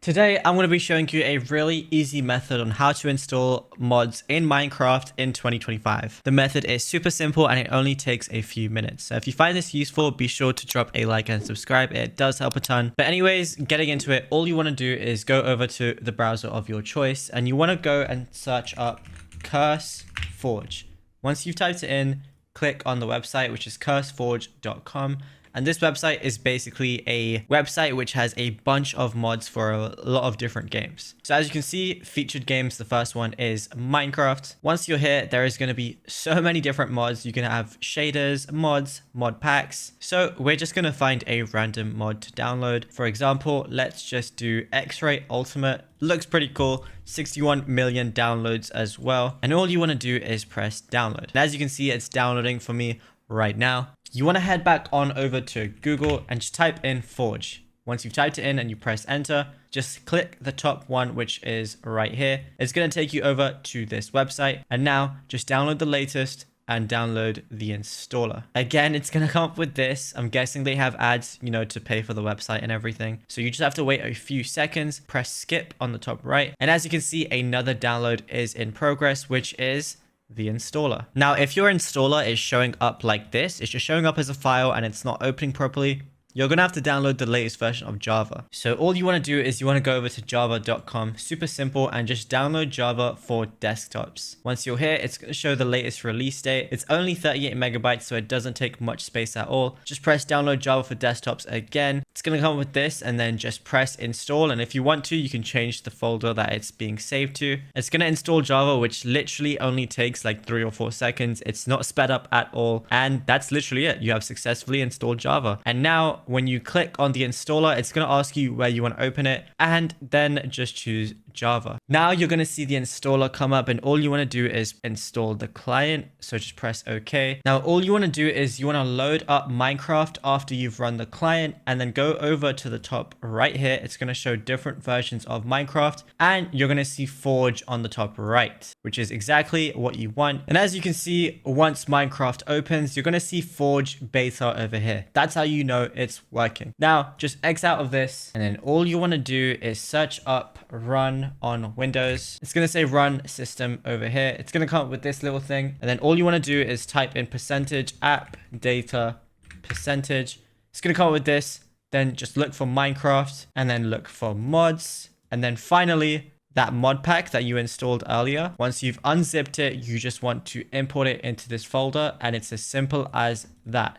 Today, I'm going to be showing you a really easy method on how to install mods in Minecraft in 2025. The method is super simple and it only takes a few minutes. So if you find this useful, be sure to drop a like and subscribe. It does help a ton. But anyways, getting into it, all you want to do is go over to the browser of your choice and you want to go and search up CurseForge. Once you've typed it in, click on the website, which is curseforge.com. And this website is basically a website which has a bunch of mods for a lot of different games. So as you can see, featured games, the first one is Minecraft. Once you're here, there is going to be so many different mods. You can have shaders, mods, mod packs. So we're just going to find a random mod to download. For example, let's just do X-Ray Ultimate. Looks pretty cool. 61 million downloads as well. And all you want to do is press download. And as you can see, it's downloading for me right now. You want to head back on over to Google and just type in Forge. Once you've typed it in and you press enter, just click the top one, which is right here. It's going to take you over to this website. And now just download the latest and download the installer. Again, it's going to come up with this. I'm guessing they have ads, to pay for the website and everything. So you just have to wait a few seconds, press skip on the top right. And as you can see, another download is in progress, which is the installer. Now, if your installer is showing up like this, it's just showing up as a file and it's not opening properly, you're going to have to download the latest version of Java. So all you want to do is you want to go over to java.com, super simple, and just download Java for desktops. Once you're here, it's going to show the latest release date. It's only 38 megabytes, so it doesn't take much space at all. Just press download Java for desktops again. It's going to come with this and then just press install. And if you want to, you can change the folder that it's being saved to. It's going to install Java, which literally only takes like 3 or 4 seconds. It's not sped up at all. And that's literally it. You have successfully installed Java. And now when you click on the installer, it's going to ask you where you want to open it and then just choose Java. Now you're going to see the installer come up and all you want to do is install the client. So just press OK. Now all you want to do is you want to load up Minecraft after you've run the client and then go over to the top right here. It's going to show different versions of Minecraft and you're going to see Forge on the top right, which is exactly what you want. And as you can see, once Minecraft opens, you're going to see Forge beta over here. That's how you know it's working. Now just X out of this and then all you want to do is search up run on Windows. It's going to say run system over here. It's going to come up with this little thing. And then all you want to do is type in percentage app data percentage. It's going to come up with this. Then just look for Minecraft and then look for mods. And then finally, that mod pack that you installed earlier. Once you've unzipped it, you just want to import it into this folder and it's as simple as that.